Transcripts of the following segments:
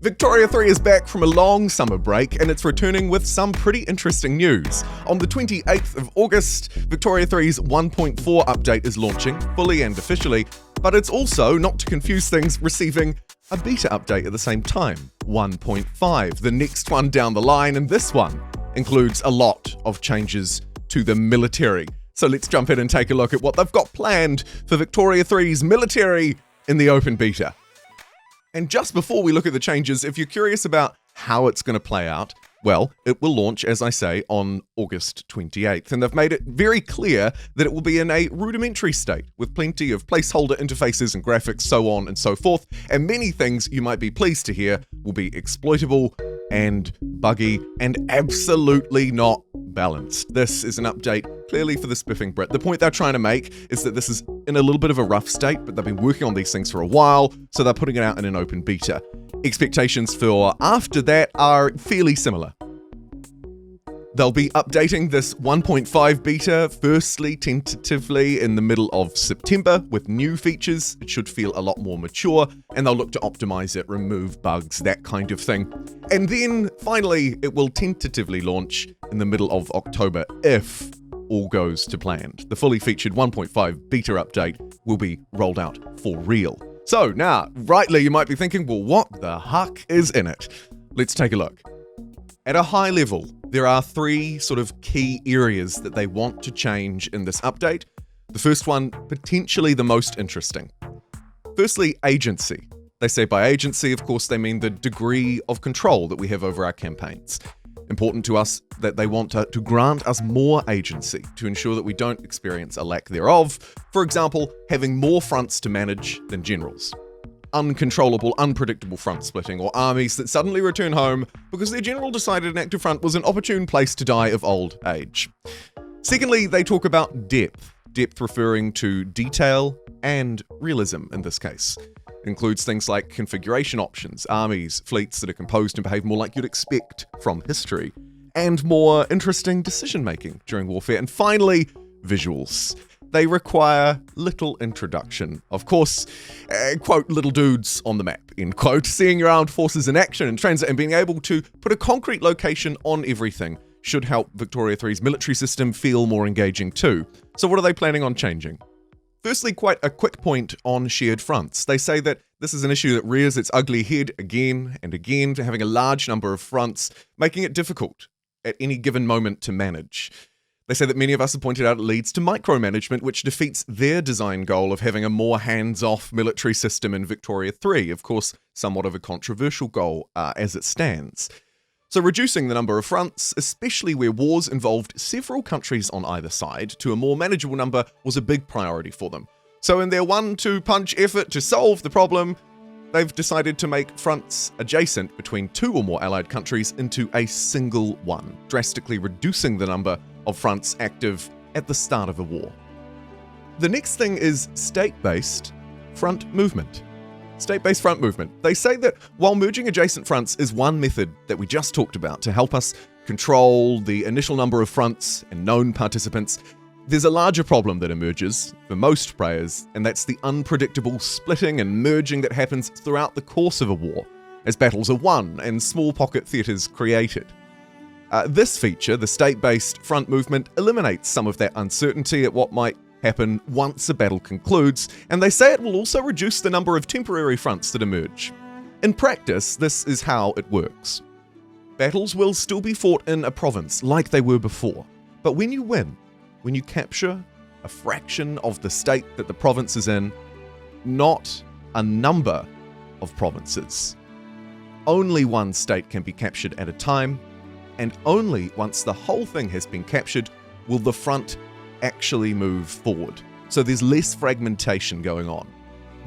Victoria 3 is back from a long summer break and it's returning with some pretty interesting news. On the 28th of August, Victoria 3's 1.4 update is launching, fully and officially, but it's also, not to confuse things, receiving a beta update at the same time, 1.5, the next one down the line, and this one includes a lot of changes to the military. So let's jump in and take a look at what they've got planned for Victoria 3's military in the open beta. And just before we look at the changes, if you're curious about how it's going to play out, well, it will launch, as I say, on August 28th. And they've made it very clear that it will be in a rudimentary state, with plenty of placeholder interfaces and graphics, so on and so forth. And many things you might be pleased to hear will be exploitable and buggy and absolutely not balanced. This is an update clearly for the spiffing Brit. The point they're trying to make is that this is in a little bit of a rough state, but they've been working on these things for a while, so they're putting it out in an open beta. Expectations for after that are fairly similar. They'll be updating this 1.5 beta, firstly, tentatively, in the middle of September with new features. It should feel a lot more mature, and they'll look to optimize it, remove bugs, that kind of thing. And then, finally, it will tentatively launch in the middle of October if all goes to plan. The fully featured 1.5 beta update will be rolled out for real. So now, rightly, you might be thinking, well, what the huck is in it? Let's take a look. At a high level, there are three sort of key areas that they want to change in this update. The first one, potentially the most interesting. Firstly, agency. They say by agency, of course, they mean the degree of control that we have over our campaigns. Important to us that they want to grant us more agency to ensure that we don't experience a lack thereof. For example, having more fronts to manage than generals. Uncontrollable, unpredictable front splitting, or armies that suddenly return home because their general decided an active front was an opportune place to die of old age. Secondly, they talk about depth. Depth referring to detail and realism in this case. It includes things like configuration options, armies, fleets that are composed and behave more like you'd expect from history, and more interesting decision-making during warfare. And finally, visuals. They require little introduction. Of course, quote, little dudes on the map, end quote. Seeing your armed forces in action and transit and being able to put a concrete location on everything should help Victoria 3's military system feel more engaging too. So what are they planning on changing? Firstly, quite a quick point on shared fronts. They say that this is an issue that rears its ugly head again and again, to having a large number of fronts, making it difficult at any given moment to manage. They say that many of us have pointed out it leads to micromanagement, which defeats their design goal of having a more hands-off military system in Victoria 3. Of course, somewhat of a controversial goal as it stands. So reducing the number of fronts, especially where wars involved several countries on either side, to a more manageable number was a big priority for them. So in their 1-2 punch effort to solve the problem, they've decided to make fronts adjacent between two or more allied countries into a single one, drastically reducing the number of fronts active at the start of a war. The next thing is state-based front movement. State-based front movement. They say that while merging adjacent fronts is one method that we just talked about to help us control the initial number of fronts and known participants, there's a larger problem that emerges for most players, and that's the unpredictable splitting and merging that happens throughout the course of a war, as battles are won and small pocket theatres created. This feature, the state-based front movement, eliminates some of that uncertainty at what might happen once a battle concludes, and they say it will also reduce the number of temporary fronts that emerge. In practice, this is how it works. Battles will still be fought in a province like they were before, but when you win, when you capture a fraction of the state that the province is in, not a number of provinces. Only one state can be captured at a time, and only once the whole thing has been captured will the front actually move forward. So there's less fragmentation going on.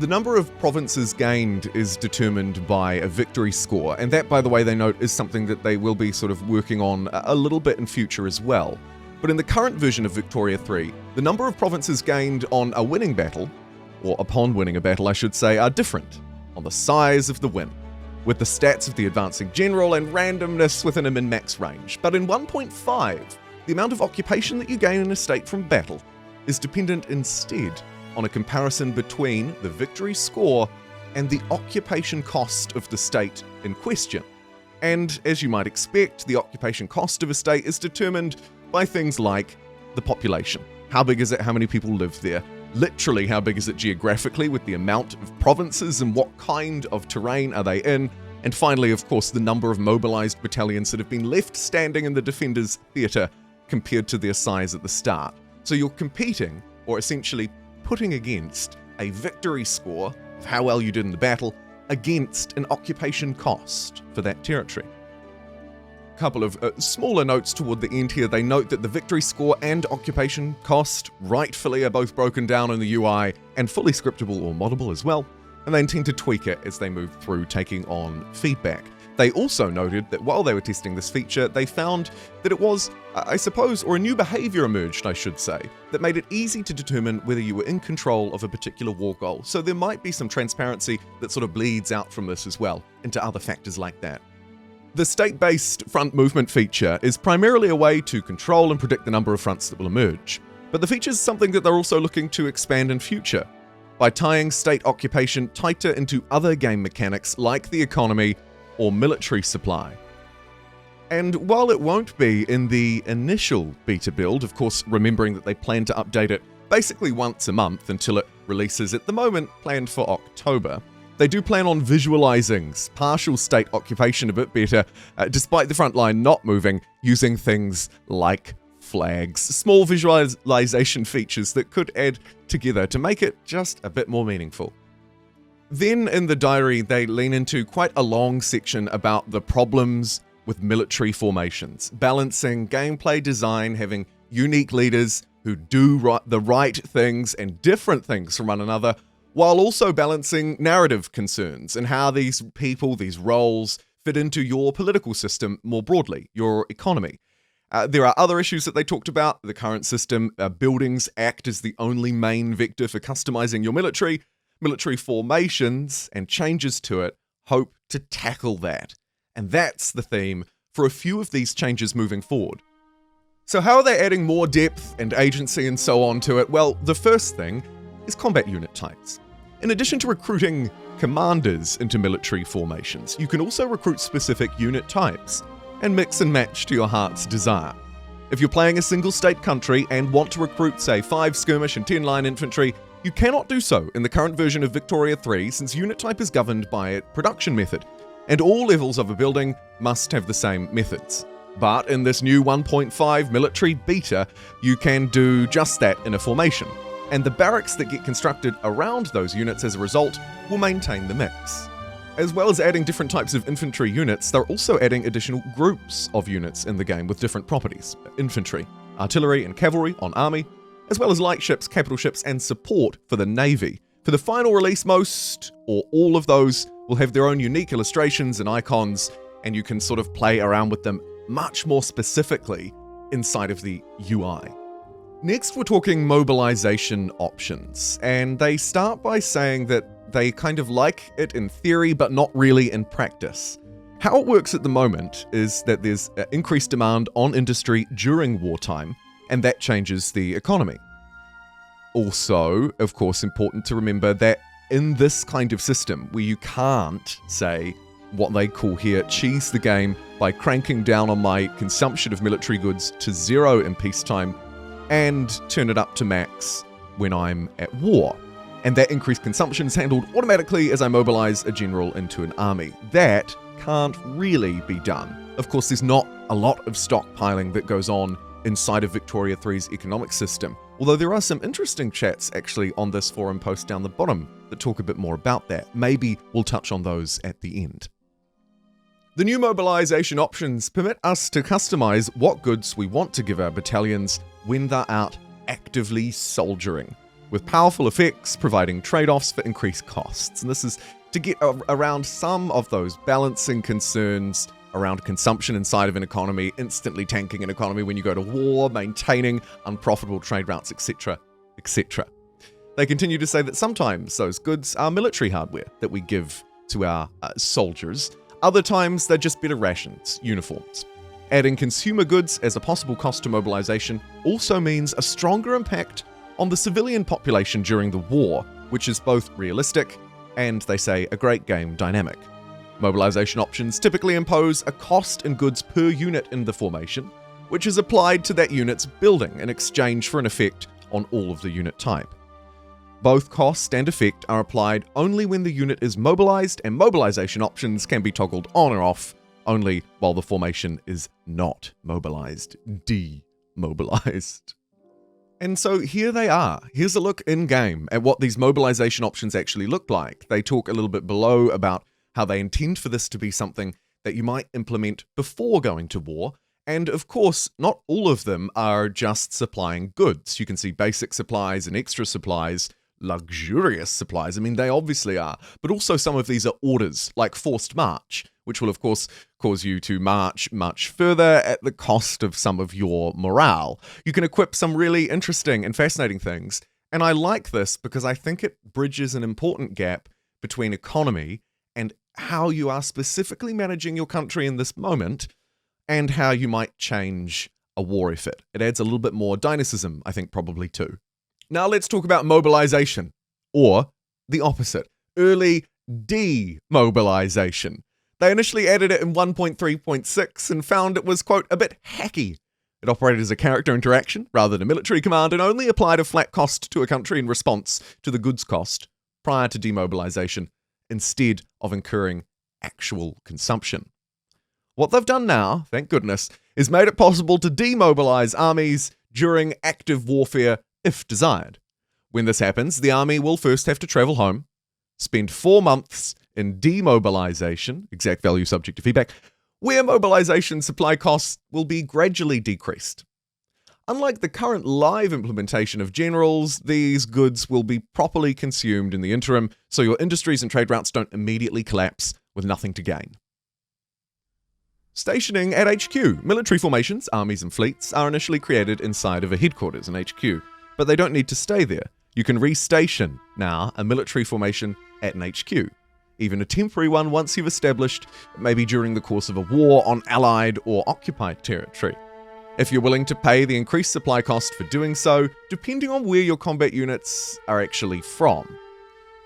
The number of provinces gained is determined by a victory score, and that, by the way, they note is something that they will be sort of working on a little bit in future as well. But in the current version of Victoria 3, the number of provinces gained on a winning battle, or upon winning a battle I should say, are different on the size of the win, with the stats of the advancing general and randomness within a min-max range. But in 1.5, the amount of occupation that you gain in a state from battle is dependent instead on a comparison between the victory score and the occupation cost of the state in question. And as you might expect, the occupation cost of a state is determined by things like the population. How big is it? How many people live there? Literally, how big is it geographically with the amount of provinces and what kind of terrain are they in? And finally, of course, the number of mobilized battalions that have been left standing in the defenders' theatre compared to their size at the start. So you're competing, or essentially putting against, a victory score of how well you did in the battle against an occupation cost for that territory. A couple of smaller notes toward the end here. They note that the victory score and occupation cost rightfully are both broken down in the UI and fully scriptable or moddable as well, and they intend to tweak it as they move through taking on feedback. They also noted that while they were testing this feature, they found that it was, I suppose, or a new behavior emerged, I should say, that made it easy to determine whether you were in control of a particular war goal. So there might be some transparency that sort of bleeds out from this as well into other factors like that. The state-based front movement feature is primarily a way to control and predict the number of fronts that will emerge. But the feature is something that they're also looking to expand in future by tying state occupation tighter into other game mechanics like the economy or military supply. And while it won't be in the initial beta build, of course remembering that they plan to update it basically once a month until it releases at the moment planned for October, they do plan on visualizing partial state occupation a bit better, despite the front line not moving, using things like flags, small visualization features that could add together to make it just a bit more meaningful. Then in the diary, they lean into quite a long section about the problems with military formations, balancing gameplay design, having unique leaders who do the right things and different things from one another, while also balancing narrative concerns and how these people, these roles, fit into your political system more broadly, your economy. There are other issues that they talked about. The current system, buildings act as the only main vector for customizing your military. Military formations and changes to it hope to tackle that. And that's the theme for a few of these changes moving forward. So how are they adding more depth and agency and so on to it? Well, the first thing is combat unit types. In addition to recruiting commanders into military formations, you can also recruit specific unit types and mix and match to your heart's desire. If you're playing a single state country and want to recruit, say, 5 skirmish and 10 line infantry, you cannot do so in the current version of Victoria 3 since unit type is governed by a production method, and all levels of a building must have the same methods. But in this new 1.5 military beta, you can do just that in a formation, and the barracks that get constructed around those units as a result will maintain the mix. As well as adding different types of infantry units, they're also adding additional groups of units in the game with different properties: infantry, artillery and cavalry on army, as well as light ships, capital ships, and support for the navy. For the final release, most or all of those will have their own unique illustrations and icons, and you can sort of play around with them much more specifically inside of the UI. Next, we're talking mobilization options, and they start by saying that they kind of like it in theory, but not really in practice. How it works at the moment is that there's increased demand on industry during wartime, and that changes the economy. Also, of course, important to remember that in this kind of system, where you can't say what they call here cheese the game by cranking down on my consumption of military goods to 0 in peacetime and turn it up to max when I'm at war. And that increased consumption is handled automatically as I mobilize a general into an army. That can't really be done. Of course, there's not a lot of stockpiling that goes on inside of Victoria 3's economic system, although there are some interesting chats actually on this forum post down the bottom that talk a bit more about that. Maybe we'll touch on those at the end. The new mobilization options permit us to customize what goods we want to give our battalions when they're out actively soldiering, with powerful effects providing trade-offs for increased costs. And this is to get around some of those balancing concerns around consumption inside of an economy, instantly tanking an economy when you go to war, maintaining unprofitable trade routes, etc., etc. They continue to say that sometimes those goods are military hardware that we give to our soldiers. Other times they're just better rations, uniforms. Adding consumer goods as a possible cost to mobilization also means a stronger impact on the civilian population during the war, which is both realistic and they say a great game dynamic. Mobilization options typically impose a cost in goods per unit in the formation, which is applied to that unit's building in exchange for an effect on all of the unit type. Both cost and effect are applied only when the unit is mobilized, and mobilization options can be toggled on or off only while the formation is not mobilized, demobilized. And so here they are. Here's a look in-game at what these mobilization options actually look like. They talk a little bit below about how they intend for this to be something that you might implement before going to war. And of course, not all of them are just supplying goods. You can see basic supplies and extra supplies, luxurious supplies. I mean, they obviously are. But also some of these are orders, like forced march, which will of course cause you to march much further at the cost of some of your morale. You can equip some really interesting and fascinating things. And I like this because I think it bridges an important gap between economy and how you are specifically managing your country in this moment, and how you might change a war effort. It adds a little bit more dynamism, I think, probably too. Now let's talk about mobilization, or the opposite, early demobilization. They initially added it in 1.3.6 and found it was, quote, a bit hacky. It operated as a character interaction rather than a military command, and only applied a flat cost to a country in response to the goods cost prior to demobilization, instead of incurring actual consumption. What they've done now, thank goodness, is made it possible to demobilize armies during active warfare if desired. When this happens, the army will first have to travel home, spend 4 months in demobilization, exact value subject to feedback, where mobilization supply costs will be gradually decreased. Unlike the current live implementation of generals, these goods will be properly consumed in the interim, so your industries and trade routes don't immediately collapse with nothing to gain. Stationing at HQ. Military formations, armies and fleets, are initially created inside of a headquarters in HQ, but they don't need to stay there. You can restation now a military formation at an HQ, even a temporary one once you've established, maybe during the course of a war on allied or occupied territory. If you're willing to pay the increased supply cost for doing so, depending on where your combat units are actually from.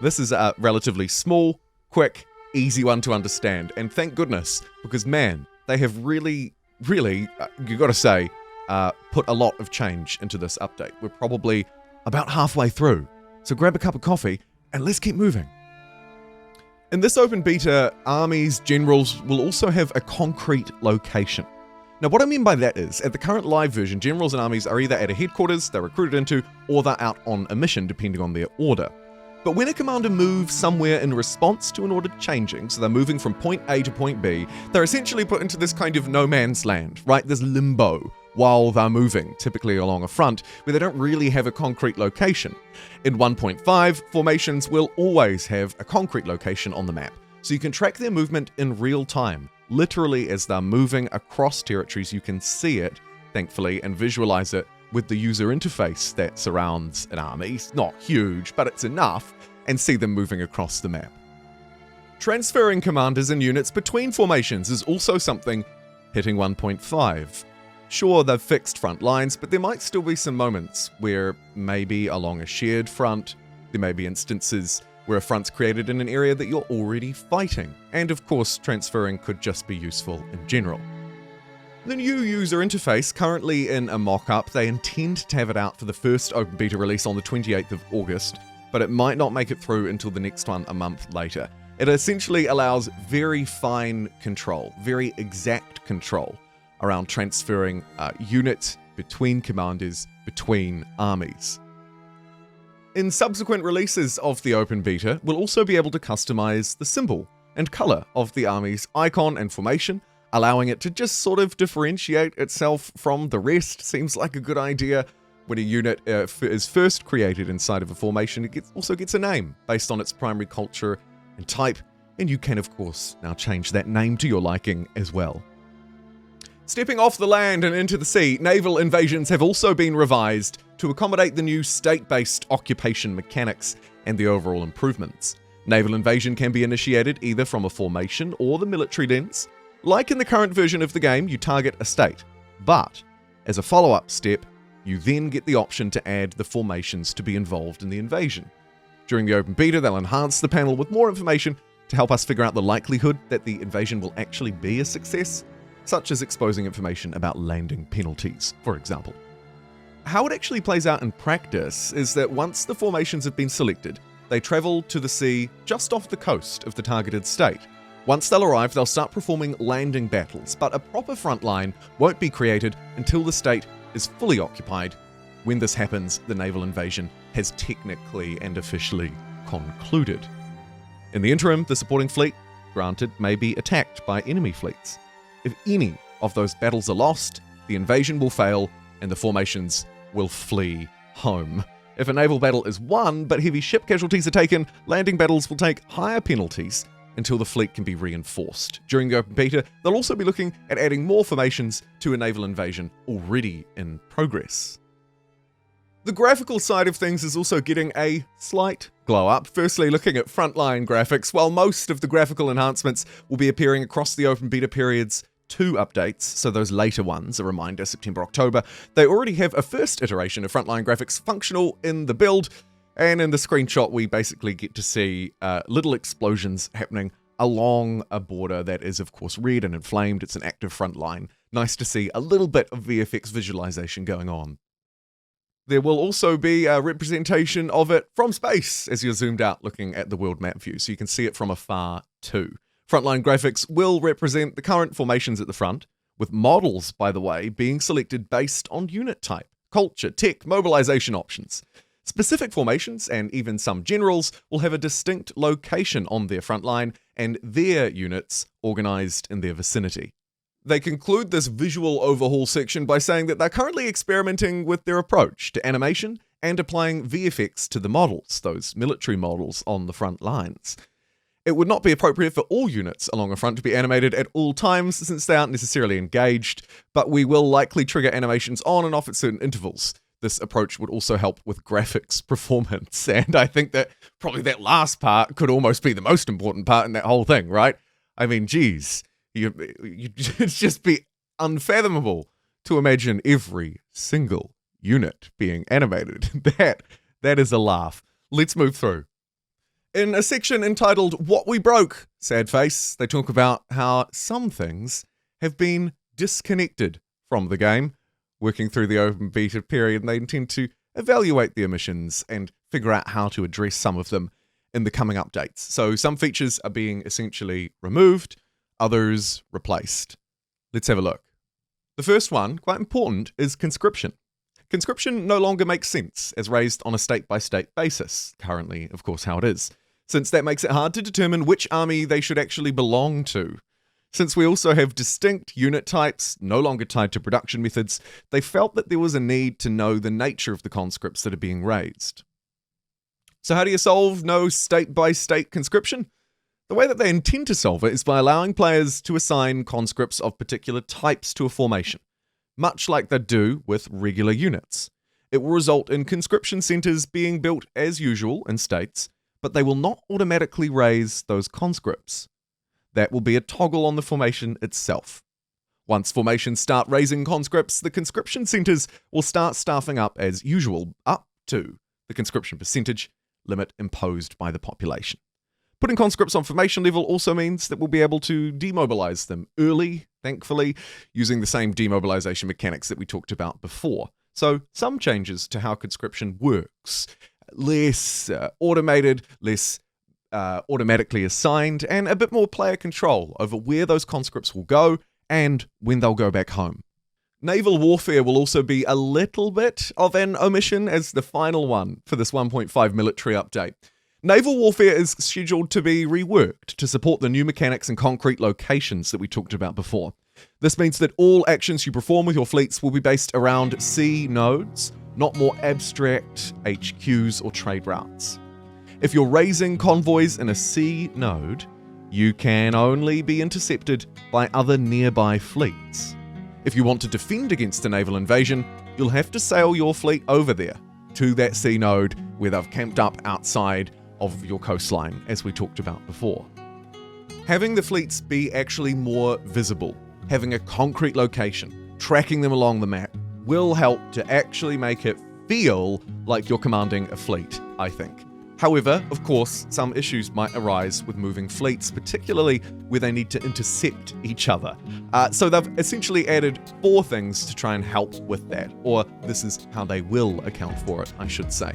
This is a relatively small, quick, easy one to understand, and thank goodness, because man, they have really, you gotta say, put a lot of change into this update. We're probably about halfway through, so grab a cup of coffee and let's keep moving. In this open beta, armies, generals will also have a concrete location. Now, what I mean by that is, at the current live version, generals and armies are either at a headquarters they're recruited into, or they're out on a mission, depending on their order. But when a commander moves somewhere in response to an order changing, so they're moving from point A to point B, they're essentially put into this kind of no man's land, right? This limbo while they're moving, typically along a front, where they don't really have a concrete location. In 1.5, formations will always have a concrete location on the map, so you can track their movement in real time. Literally, as they're moving across territories, you can see it, thankfully, and visualize it with the user interface that surrounds an army. It's not huge, but it's enough, and see them moving across the map. Transferring commanders and units between formations is also something hitting 1.5. Sure, they've fixed front lines, but there might still be some moments where maybe along a shared front, there may be instances where a front's created in an area that you're already fighting. And of course, transferring could just be useful in general. The new user interface, currently in a mock-up, they intend to have it out for the first open beta release on the 28th of August, but it might not make it through until the next one a month later. It essentially allows very fine control, very exact control around transferring units between commanders, between armies. In subsequent releases of the open beta, we'll also be able to customize the symbol and color of the army's icon and formation, allowing it to just sort of differentiate itself from the rest. Seems like a good idea. When a unit is first created inside of a formation, it also gets a name based on its primary culture and type, and you can, of course, now change that name to your liking as well. Stepping off the land and into the sea, naval invasions have also been revised to accommodate the new state-based occupation mechanics and the overall improvements. Naval invasion can be initiated either from a formation or the military lens. Like in the current version of the game, you target a state, but as a follow-up step, you then get the option to add the formations to be involved in the invasion. During the open beta, they'll enhance the panel with more information to help us figure out the likelihood that the invasion will actually be a success, such as exposing information about landing penalties, for example. How it actually plays out in practice is that once the formations have been selected, they travel to the sea just off the coast of the targeted state. Once they'll arrive, they'll start performing landing battles, but a proper front line won't be created until the state is fully occupied. When this happens, the naval invasion has technically and officially concluded. In the interim, the supporting fleet, granted, may be attacked by enemy fleets. If any of those battles are lost, the invasion will fail and the formations will flee home. If a naval battle is won but heavy ship casualties are taken, landing battles will take higher penalties until the fleet can be reinforced. During the open beta, they'll also be looking at adding more formations to a naval invasion already in progress. The graphical side of things is also getting a slight glow up. Firstly, looking at frontline graphics, while most of the graphical enhancements will be appearing across the open beta period's 2 updates, so those later ones, a reminder, September, October, they already have a first iteration of frontline graphics functional in the build, and in the screenshot we basically get to see little explosions happening along a border that is of course red and inflamed. It's an active front line. Nice to see a little bit of VFX visualization going on. There will also be a representation of it from space as you're zoomed out looking at the world map view, so you can see it from afar too. Frontline graphics will represent the current formations at the front, with models, by the way, being selected based on unit type, culture, tech, mobilization options. Specific formations, and even some generals, will have a distinct location on their front line and their units organized in their vicinity. They conclude this visual overhaul section by saying that they're currently experimenting with their approach to animation and applying VFX to the models, those military models on the front lines. It would not be appropriate for all units along a front to be animated at all times since they aren't necessarily engaged, but we will likely trigger animations on and off at certain intervals. This approach would also help with graphics performance, and I think that probably that last part could almost be the most important part in that whole thing, right? I mean, geez, it'd just be unfathomable to imagine every single unit being animated. That is a laugh. Let's move through. In a section entitled What We Broke, sad face, they talk about how some things have been disconnected from the game. Working through the open beta period, they intend to evaluate the omissions and figure out how to address some of them in the coming updates. So some features are being essentially removed, others replaced. Let's have a look. The first one, quite important, is conscription. Conscription no longer makes sense as raised on a state-by-state basis, currently, of course, how it is, since that makes it hard to determine which army they should actually belong to. Since we also have distinct unit types, no longer tied to production methods, they felt that there was a need to know the nature of the conscripts that are being raised. So how do you solve no state-by-state conscription? The way that they intend to solve it is by allowing players to assign conscripts of particular types to a formation, much like they do with regular units. It will result in conscription centers being built as usual in states, but they will not automatically raise those conscripts. That will be a toggle on the formation itself. Once formations start raising conscripts, the conscription centers will start staffing up as usual, up to the conscription percentage limit imposed by the population. Putting conscripts on formation level also means that we'll be able to demobilize them early, thankfully, using the same demobilization mechanics that we talked about before. So some changes to how conscription works. Less automated, less automatically assigned, and a bit more player control over where those conscripts will go and when they'll go back home. Naval warfare will also be a little bit of an omission as the final one for this 1.5 military update. Naval warfare is scheduled to be reworked to support the new mechanics and concrete locations that we talked about before. This means that all actions you perform with your fleets will be based around sea nodes, not more abstract HQs or trade routes. If you're raising convoys in a sea node, you can only be intercepted by other nearby fleets. If you want to defend against a naval invasion, you'll have to sail your fleet over there to that sea node where they've camped up outside of your coastline, as we talked about before. Having the fleets be actually more visible, having a concrete location, tracking them along the map, will help to actually make it feel like you're commanding a fleet, I think. However, of course, some issues might arise with moving fleets, particularly where they need to intercept each other. So they've essentially added 4 things to try and help with that, or this is how they will account for it, I should say.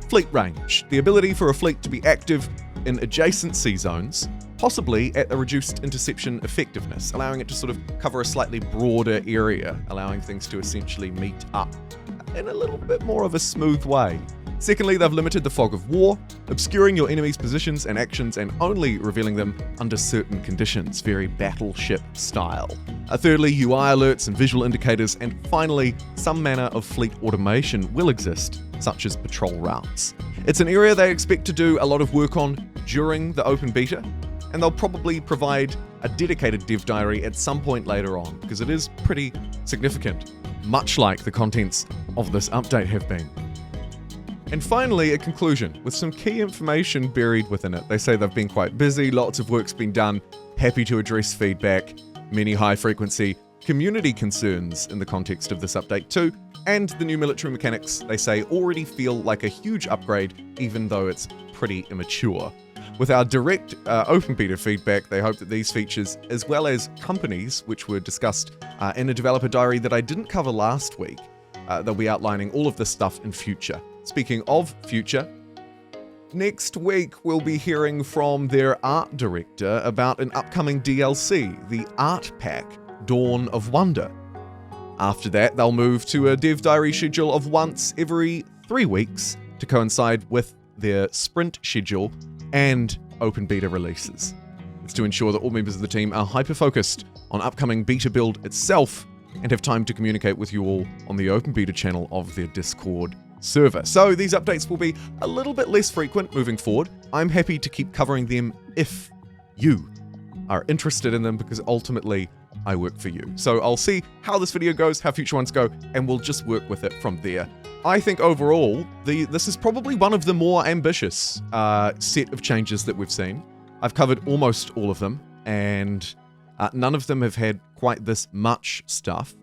Fleet range, the ability for a fleet to be active in adjacent sea zones, possibly at a reduced interception effectiveness, allowing it to sort of cover a slightly broader area, allowing things to essentially meet up in a little bit more of a smooth way. Secondly, they've limited the fog of war, obscuring your enemy's positions and actions and only revealing them under certain conditions, very battleship style. Thirdly, UI alerts and visual indicators, and finally, some manner of fleet automation will exist, such as patrol routes. It's an area they expect to do a lot of work on during the open beta, and they'll probably provide a dedicated dev diary at some point later on, because it is pretty significant, much like the contents of this update have been. And finally, a conclusion, with some key information buried within it. They say they've been quite busy, lots of work's been done, happy to address feedback, many high-frequency community concerns in the context of this update too, and the new military mechanics, they say, already feel like a huge upgrade, even though it's pretty immature. With our direct open beta feedback, they hope that these features, as well as companies, which were discussed in a developer diary that I didn't cover last week, they'll be outlining all of this stuff in future. Speaking of future, next week we'll be hearing from their art director about an upcoming DLC, the Art Pack, Dawn of Wonder. After that, they'll move to a dev diary schedule of once every 3 weeks to coincide with their sprint schedule and open beta releases. It's to ensure that all members of the team are hyper-focused on upcoming beta build itself and have time to communicate with you all on the open beta channel of their Discord server. So these updates will be a little bit less frequent moving forward. I'm happy to keep covering them if you are interested in them, because ultimately I work for you. So I'll see how this video goes, how future ones go, and we'll just work with it from there. I think overall, this is probably one of the more ambitious set of changes that we've seen. I've covered almost all of them, and none of them have had quite this much stuff.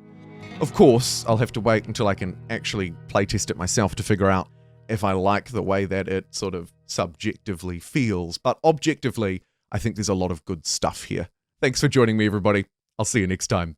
Of course, I'll have to wait until I can actually playtest it myself to figure out if I like the way that it sort of subjectively feels. But objectively, I think there's a lot of good stuff here. Thanks for joining me, everybody. I'll see you next time.